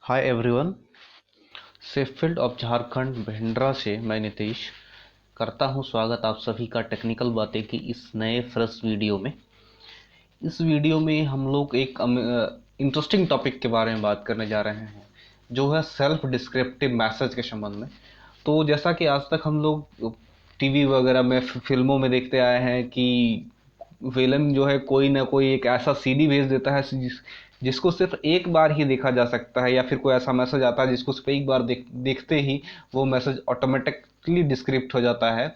हाय everyone. सेफील्ड ऑफ झारखंड भिंडरा से मैं नीतीश करता हूं स्वागत आप सभी का टेक्निकल बातें की इस नए फ्रेश वीडियो में। इस वीडियो में हम लोग एक इंटरेस्टिंग टॉपिक के बारे में बात करने जा रहे हैं, जो है सेल्फ डिस्क्रिप्टिव मैसेज के संबंध में। तो जैसा कि आज तक हम लोग टीवी वगैरह में फिल्मों में देखते आए हैं कि विलन जो है कोई ना कोई एक ऐसा सीडी भेज देता है जिसको सिर्फ एक बार ही देखा जा सकता है, या फिर कोई ऐसा मैसेज आता है जिसको सिर्फ एक बार देखते ही वो मैसेज ऑटोमेटिकली डिस्क्रिप्ट हो जाता है।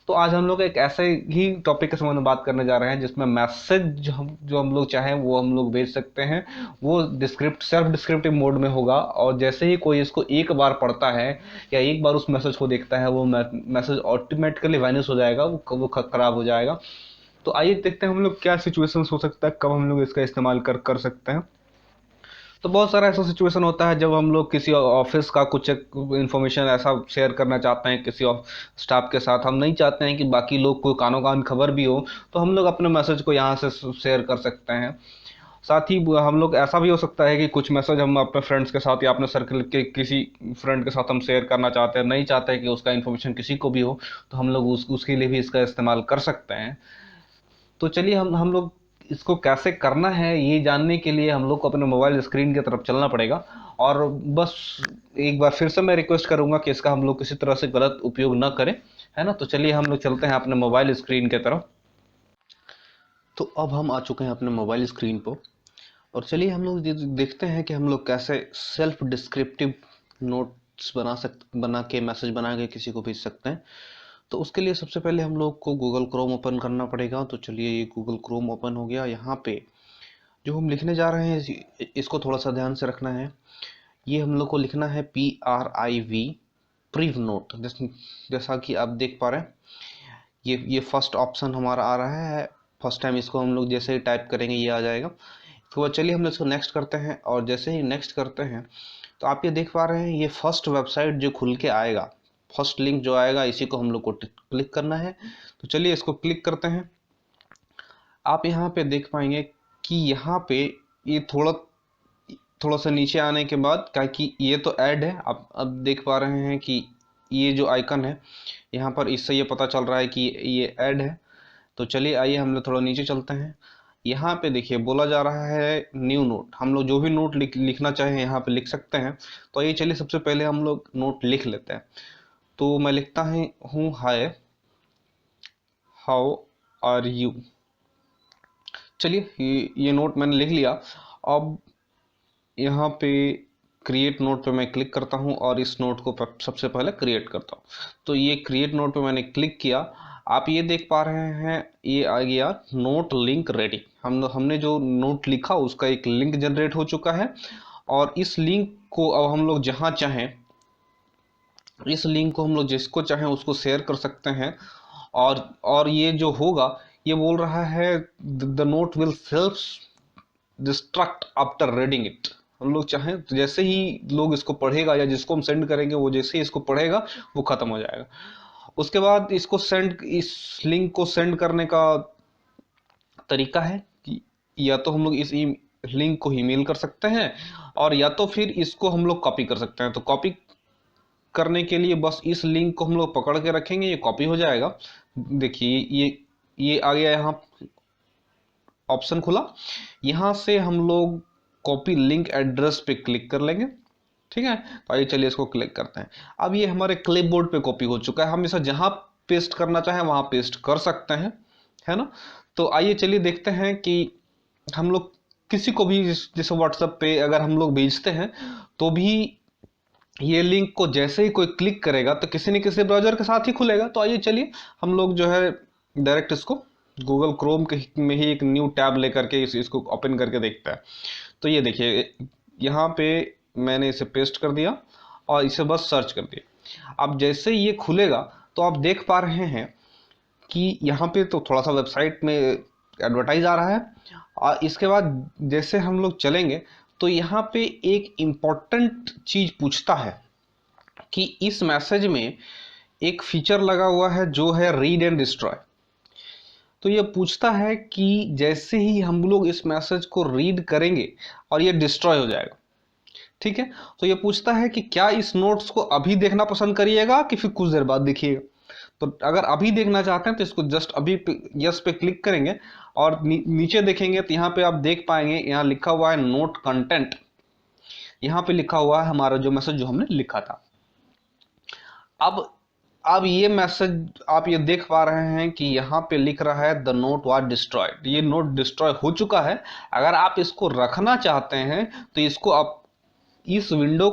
तो आज हम लोग एक ऐसे ही टॉपिक के संबंध में बात करने जा रहे हैं जिसमें मैसेज जो हम लोग चाहें वो हम लोग भेज सकते हैं। वो सेल्फ डिस्क्रिप्टिव मोड में होगा, और जैसे ही कोई इसको एक बार पढ़ता है या एक बार उस मैसेज को देखता है, वो मैसेज ऑटोमेटिकली वाइनिश हो जाएगा, वो खराब हो जाएगा। तो आइए देखते हैं हम लोग क्या सिचुएशंस हो सकता है, कब हम लोग इसका इस्तेमाल कर सकते हैं। तो बहुत सारा ऐसा सिचुएशन होता है जब हम लोग किसी ऑफिस का कुछ इन्फॉर्मेशन ऐसा शेयर करना चाहते हैं किसी स्टाफ के साथ। हम नहीं चाहते हैं कि बाकी लोग को कानों कान खबर भी हो, तो हम लोग अपने मैसेज को यहाँ से शेयर कर सकते हैं। साथ ही हम लोग ऐसा भी हो सकता है कि कुछ मैसेज हम अपने फ्रेंड्स के साथ या अपने सर्कल के किसी फ्रेंड के साथ हम शेयर करना चाहते हैं, नहीं चाहते कि उसका इन्फॉर्मेशन किसी को भी हो, तो हम लोग उसके लिए भी इसका इस्तेमाल कर सकते हैं। तो चलिए हम लोग इसको कैसे करना है ये जानने के लिए हम लोग को अपने मोबाइल स्क्रीन की तरफ चलना पड़ेगा। और बस एक बार फिर से मैं रिक्वेस्ट करूंगा कि इसका हम लोग किसी तरह से गलत उपयोग ना करें, है ना। तो चलिए हम लोग चलते हैं अपने मोबाइल स्क्रीन की तरफ। तो अब हम आ चुके हैं अपने मोबाइल स्क्रीन पर, और चलिए हम लोग देखते हैं कि हम लोग कैसे सेल्फ डिस्क्रिप्टिव नोट्स बना के मैसेज बना के किसी को भेज सकते हैं। तो उसके लिए सबसे पहले हम लोग को गूगल क्रोम ओपन करना पड़ेगा। तो चलिए ये गूगल क्रोम ओपन हो गया। यहाँ पे जो हम लिखने जा रहे हैं इसको थोड़ा सा ध्यान से रखना है। ये हम लोग को लिखना है PRIV प्रिव नोट। जैसा कि आप देख पा रहे हैं, ये फर्स्ट ऑप्शन हमारा आ रहा है। फर्स्ट टाइम इसको हम लोग जैसे ही टाइप करेंगे ये आ जाएगा। तो चलिए हम लोग इसको नेक्स्ट करते हैं, और जैसे ही नेक्स्ट करते हैं तो आप ये देख पा रहे हैं ये फर्स्ट वेबसाइट जो खुल के आएगा, फर्स्ट लिंक जो आएगा इसी को हम लोग को क्लिक करना है। तो चलिए इसको क्लिक करते हैं। आप यहाँ पे देख पाएंगे कि यहाँ पे ये थोड़ा थोड़ा सा नीचे आने के बाद, क्या कि ये तो ऐड है, आप अब देख पा रहे हैं कि ये जो आइकन है यहाँ पर, इससे ये पता चल रहा है कि ये ऐड है। तो चलिए आइए हम लोग थोड़ा नीचे चलते हैं। यहाँ पे देखिए बोला जा रहा है न्यू नोट। हम लोग जो भी नोट लिखना चाहें यहाँ पे लिख सकते हैं। तो ये चलिए सबसे पहले हम लोग नोट लिख लेते हैं। तो मैं लिखता हूँ हाय, हाउ आर यू। चलिए ये नोट मैंने लिख लिया। अब यहाँ पे क्रिएट नोट पे मैं क्लिक करता हूँ और इस नोट को सबसे पहले क्रिएट करता हूँ। तो ये क्रिएट नोट पे मैंने क्लिक किया। आप ये देख पा रहे हैं ये आ गया नोट लिंक रेडी। हमने जो नोट लिखा उसका एक लिंक जनरेट हो चुका है, और इस लिंक को अब हम लोग जहाँ चाहें, इस लिंक को हम लोग जिसको चाहें उसको शेयर कर सकते हैं। और ये जो होगा, ये बोल रहा है the note will self destruct after reading it. हम लोग चाहें तो जैसे ही लोग इसको पढ़ेगा या जिसको हम सेंड करेंगे वो जैसे ही इसको पढ़ेगा वो खत्म हो जाएगा। उसके बाद इस लिंक को सेंड करने का तरीका है कि या तो हम लोग इस लिंक को ईमेल कर सकते हैं, और या तो फिर इसको हम लोग कॉपी कर सकते हैं। तो कॉपी करने के लिए बस इस लिंक को हम लोग पकड़ के रखेंगे, ये कॉपी हो जाएगा। देखिए ये आ गया, यहाँ ऑप्शन खुला। यहाँ से हम लोग कॉपी लिंक एड्रेस पे क्लिक कर लेंगे। ठीक है, तो आइए चलिए इसको क्लिक करते हैं। अब ये हमारे क्लिपबोर्ड पे कॉपी हो चुका है। हम इसे जहां पेस्ट करना चाहें वहां पेस्ट कर सकते हैं, है ना। तो आइए चलिए देखते हैं कि हम लोग किसी को भी जैसे व्हाट्सएप पे अगर हम लोग भेजते हैं तो भी ये लिंक को जैसे ही कोई क्लिक करेगा तो किसी न किसी ब्राउजर के साथ ही खुलेगा। तो आइए चलिए हम लोग जो है डायरेक्ट इसको गूगल क्रोम में ही एक न्यू टैब लेकर के इसको ओपन करके देखते हैं। तो ये देखिए यहाँ पे मैंने इसे पेस्ट कर दिया और इसे बस सर्च कर दिया। अब जैसे ये खुलेगा तो आप देख पा रहे हैं कि यहाँ पे तो थोड़ा सा वेबसाइट में एडवर्टाइज आ रहा है, और इसके बाद जैसे हम लोग चलेंगे तो यहाँ पे एक इम्पॉर्टेंट चीज पूछता है कि इस मैसेज में एक फीचर लगा हुआ है जो है रीड एंड डिस्ट्रॉय। तो ये पूछता है कि जैसे ही हम लोग इस मैसेज को रीड करेंगे और ये डिस्ट्रॉय हो जाएगा। ठीक है। तो ये पूछता है कि क्या इस नोट्स को अभी देखना पसंद करिएगा कि फिर कुछ देर बाद देखिएगा। तो अगर अभी देखना चाहते हैं तो इसको जस्ट अभी यस पे क्लिक करेंगे और नीचे देखेंगे तो यहाँ पे आप देख पाएंगे, यहाँ लिखा हुआ है नोट कंटेंट। यहाँ पे लिखा हुआ है हमारा जो मैसेज जो हमने लिखा था। अब ये मैसेज आप ये देख पा रहे हैं कि यहाँ पे लिख रहा है द नोट वाज डिस्ट्रॉयड। ये नोट डिस्ट्रॉय हो चुका है। अगर आप इसको रखना चाहते हैं तो इसको आप इस विंडो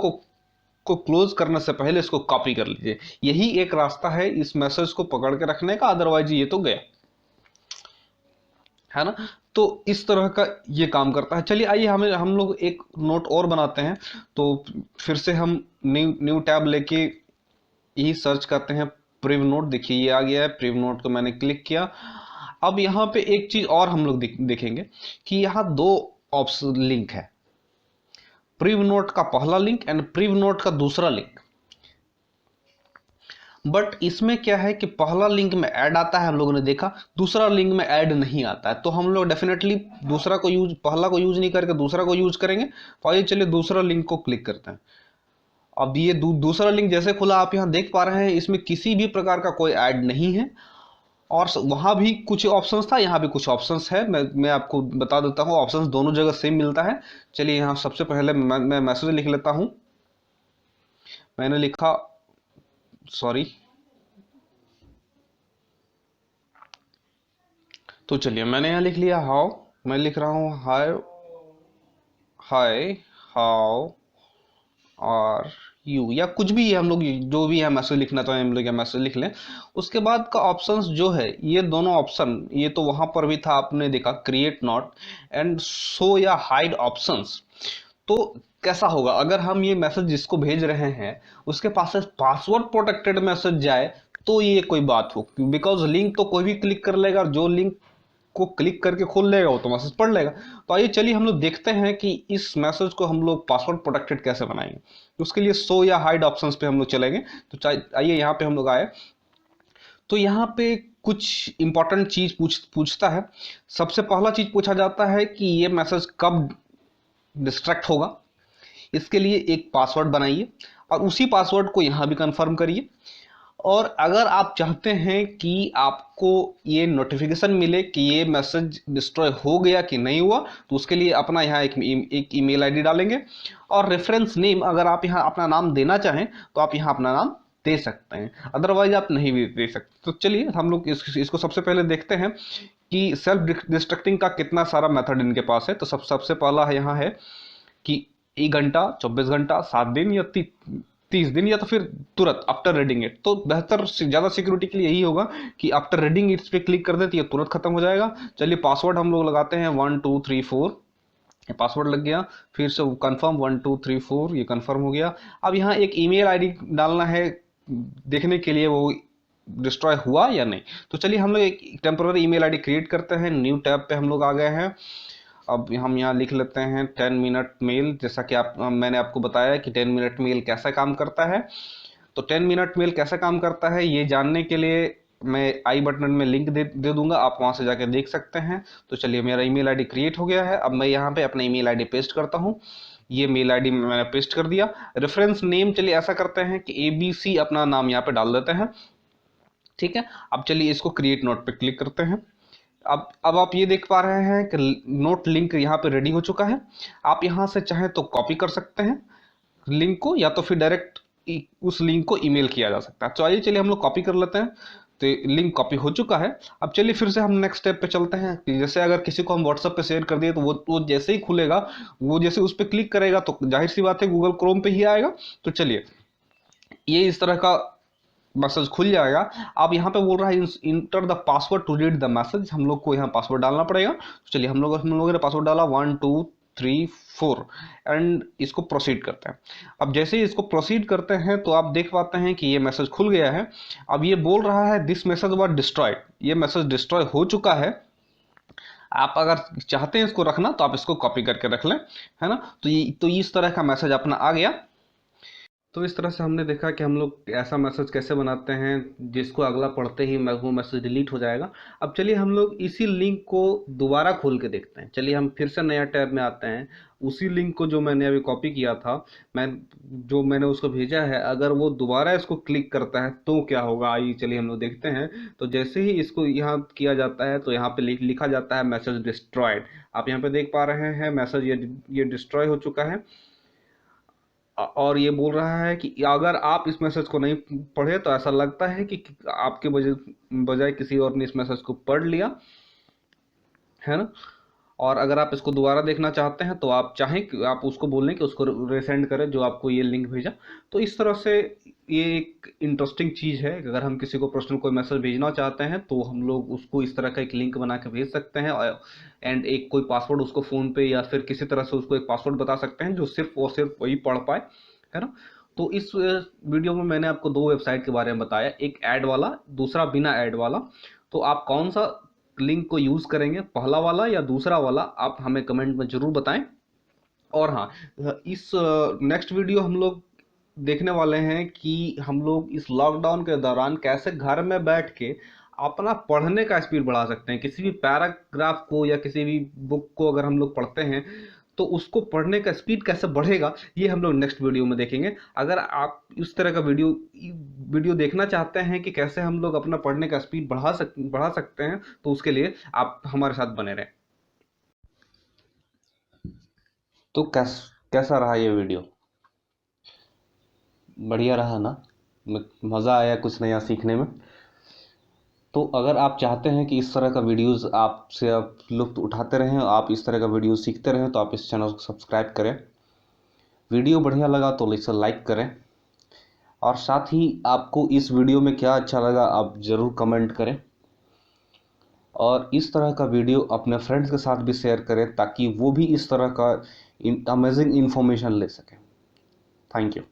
को क्लोज करने से पहले इसको कॉपी कर लीजिए। यही एक रास्ता है इस मैसेज को पकड़ के रखने का, अदरवाइज ये तो गया, है ना। तो इस तरह का ये काम करता है। चलिए आइए हम लोग एक नोट और बनाते हैं। तो फिर से हम न्यू टैब लेके यही सर्च करते हैं प्रिव नोट। देखिए ये आ गया है, प्रिव नोट को मैंने क्लिक किया। अब यहाँ पे एक चीज और हम लोग देखेंगे कि यहाँ दो ऑप्शन लिंक है, प्रिव नोट का पहला लिंक एंड प्रिव नोट का दूसरा लिंक। बट इसमें क्या है कि पहला लिंक में ऐड आता है, हम लोगों ने देखा, दूसरा लिंक में ऐड नहीं आता है। तो हम लोग डेफिनेटली पहला को यूज नहीं करके दूसरा को यूज करेंगे। तो आइए चलिए दूसरा लिंक को क्लिक करते हैं। अब ये दूसरा लिंक जैसे खुला, आप यहाँ देख पा रहे हैं इसमें किसी भी प्रकार का कोई ऐड नहीं है और वहां भी कुछ ऑप्शंस था, यहाँ भी कुछ ऑप्शंस है। मैं आपको बता देता हूँ, ऑप्शंस दोनों जगह सेम मिलता है। चलिए यहाँ सबसे पहले मैं मैसेज लिख लेता हूँ। मैंने लिखा, सॉरी, तो चलिए मैंने यहाँ लिख लिया हाउ। मैं लिख रहा हूँ हाय हाउ आर यू, या कुछ भी है, हम लोग जो भी है मैसेज लिखना चाहें हम लोग या मैसेज लिख लें। उसके बाद का ऑप्शंस जो है, ये दोनों ऑप्शन, ये तो वहां पर भी था, आपने देखा क्रिएट नोट एंड शो या हाइड ऑप्शंस। तो कैसा होगा अगर हम ये मैसेज जिसको भेज रहे हैं उसके पास पासवर्ड प्रोटेक्टेड मैसेज जाए तो ये कोई बात हो, बिकॉज लिंक तो कोई भी क्लिक कर लेगा, जो लिंक को क्लिक करके खोल लेगा वो तो मैसेज पढ़ लेगा। तो आइए चलिए हम लोग देखते हैं कि इस मैसेज को हम लोग पासवर्ड प्रोटेक्टेड कैसे बनाएंगे। उसके लिए शो या हाइड ऑप्शंस पे हम लोग चलेंगे। तो आइए यहाँ पे हम लोग आए तो यहाँ पे कुछ इंपॉर्टेंट चीज पूछता है। सबसे पहला चीज पूछा जाता है कि ये मैसेज कब डिस्ट्रैक्ट होगा। इसके लिए एक पासवर्ड बनाइए और उसी पासवर्ड को यहाँ भी कंफर्म करिए। और अगर आप चाहते हैं कि आपको ये नोटिफिकेशन मिले कि ये मैसेज डिस्ट्रॉय हो गया कि नहीं हुआ, तो उसके लिए अपना यहाँ एक ईमेल आईडी डालेंगे। और रेफरेंस नेम, अगर आप यहाँ अपना नाम देना चाहें तो आप यहाँ अपना नाम दे सकते हैं, अदरवाइज आप नहीं भी दे सकते। तो चलिए हम लोग इसको सबसे पहले देखते हैं कि सेल्फ डिस्ट्रक्टिंग का कितना सारा मेथड इनके पास है। तो सबसे पहला है यहाँ है कि 1 घंटा, 24 घंटा, 7 दिन या 30 दिन, या तो फिर तुरंत आफ्टर रीडिंग इट। तो बेहतर ज़्यादा सिक्योरिटी के लिए यही होगा कि आफ्टर रीडिंग इट्स पे क्लिक कर दें तो ये तुरंत खत्म हो जाएगा। चलिए पासवर्ड हम लोग लगाते हैं 1 2 3 4, ये पासवर्ड लग गया। फिर से कंफर्म 1 2 3 4, ये कंफर्म हो गया। अब यहाँ एक ईमेल आईडी डालना है देखने के लिए वो डिस्ट्रॉय हुआ या नहीं। तो चलिए हम लोग एक टेम्पोररी ईमेल आईडी क्रिएट करते हैं। न्यू टैब पे हम लोग आ गए हैं। अब हम यहाँ लिख लेते हैं 10 मिनट मेल। जैसा कि मैंने आपको बताया कि 10 मिनट मेल कैसा काम करता है। तो 10 मिनट मेल कैसा काम करता है ये जानने के लिए मैं आई बटन में लिंक दे दूंगा, आप वहाँ से जाके देख सकते हैं। तो चलिए मेरा ईमेल आईडी क्रिएट हो गया है। अब मैं यहाँ पे अपना ईमेल आईडी पेस्ट करता हूँ। ये मेल आईडी मैंने पेस्ट कर दिया। रेफरेंस नेम चलिए ऐसा करते हैं कि ABC अपना नाम यहाँ पे डाल देते हैं, ठीक है। अब चलिए इसको क्रिएट नोट पे क्लिक करते हैं। अब आप ये देख पा रहे हैं कि नोट लिंक यहाँ पे रेडी हो चुका है। आप यहाँ से चाहें तो कॉपी कर सकते हैं लिंक को, या तो फिर डायरेक्ट उस लिंक को ईमेल किया जा सकता है। तो आइए चलिए हम लोग कॉपी कर लेते हैं। तो लिंक कॉपी हो चुका है। अब चलिए फिर से हम नेक्स्ट स्टेप पे चलते हैं कि जैसे अगर किसी को हम व्हाट्सएप पे शेयर कर दिए तो वो जैसे ही खुलेगा, वो जैसे उस पर क्लिक करेगा तो जाहिर सी बात है गूगल क्रोम पे ही आएगा। तो चलिए ये इस तरह का मैसेज खुल जाएगा। अब यहाँ पे बोल रहा है enter the password to read the message. हम लोग को यहाँ पासवर्ड डालना पड़ेगा। तो चलिए हम लोगों ने पासवर्ड डाला 1 2 3 4 एंड इसको प्रोसीड करते हैं। अब जैसे ही इसको प्रोसीड करते हैं तो आप देख पाते हैं कि ये मैसेज खुल गया है। अब ये बोल रहा है दिस मैसेज वाज डिस्ट्रॉयड, ये मैसेज डिस्ट्रॉय हो चुका है। आप अगर चाहते हैं इसको रखना तो आप इसको कॉपी करके रख लें, है ना। तो इस तरह का मैसेज अपना आ गया। तो इस तरह से हमने देखा कि हम लोग ऐसा मैसेज कैसे बनाते हैं जिसको अगला पढ़ते ही वो मैसेज डिलीट हो जाएगा। अब चलिए हम लोग इसी लिंक को दोबारा खोल के देखते हैं। चलिए हम फिर से नया टैब में आते हैं। उसी लिंक को जो मैंने अभी कॉपी किया था, मैंने उसको भेजा है, अगर वो दोबारा इसको क्लिक करता है तो क्या होगा, आइए चलिए हम लोग देखते हैं। तो जैसे ही इसको यहाँ किया जाता है तो यहाँ पे लिखा जाता है मैसेज डिस्ट्रॉयड। आप यहाँ पे देख पा रहे हैं मैसेज ये डिस्ट्रॉय हो चुका है। और ये बोल रहा है कि अगर आप इस मैसेज को नहीं पढ़े तो ऐसा लगता है कि आपके बजाय किसी और ने इस मैसेज को पढ़ लिया है ना। और अगर आप इसको दोबारा देखना चाहते हैं तो आप चाहें कि आप उसको बोलें कि उसको रिसेंड करें जो आपको ये लिंक भेजा। तो इस तरह से ये एक इंटरेस्टिंग चीज़ है कि अगर हम किसी को पर्सनल कोई मैसेज भेजना चाहते हैं तो हम लोग उसको इस तरह का एक लिंक बना के भेज सकते हैं। एंड एक कोई पासवर्ड उसको फ़ोन पे या फिर किसी तरह से उसको एक पासवर्ड बता सकते हैं जो सिर्फ और सिर्फ वही पढ़ पाए, है ना। तो इस वीडियो में मैंने आपको दो वेबसाइट के बारे में बताया, एक ऐड वाला, दूसरा बिना ऐड वाला। तो आप कौन सा लिंक को यूज़ करेंगे, पहला वाला या दूसरा वाला, आप हमें कमेंट में ज़रूर बताएं। और हाँ, इस नेक्स्ट वीडियो हम लोग देखने वाले हैं कि हम लोग इस लॉकडाउन के दौरान कैसे घर में बैठ के अपना पढ़ने का स्पीड बढ़ा सकते हैं। किसी भी पैराग्राफ को या किसी भी बुक को अगर हम लोग पढ़ते हैं तो उसको पढ़ने का स्पीड कैसे बढ़ेगा, ये हम लोग नेक्स्ट वीडियो में देखेंगे। अगर आप इस तरह का वीडियो देखना चाहते हैं कि कैसे हम लोग अपना पढ़ने का स्पीड बढ़ा सकते हैं तो उसके लिए आप हमारे साथ बने रहें। तो कैसा रहा ये वीडियो? बढ़िया रहा ना? मज़ा आया कुछ नया सीखने में? तो अगर आप चाहते हैं कि इस तरह का वीडियोस आपसे आप लुत्फ़ उठाते रहें, आप इस तरह का वीडियो सीखते रहें, तो आप इस चैनल को सब्सक्राइब करें। वीडियो बढ़िया लगा तो इसे लाइक करें, और साथ ही आपको इस वीडियो में क्या अच्छा लगा आप ज़रूर कमेंट करें। और इस तरह का वीडियो अपने फ्रेंड्स के साथ भी शेयर करें ताकि वो भी इस तरह का अमेजिंग इन्फॉर्मेशन ले सकें। Thank you.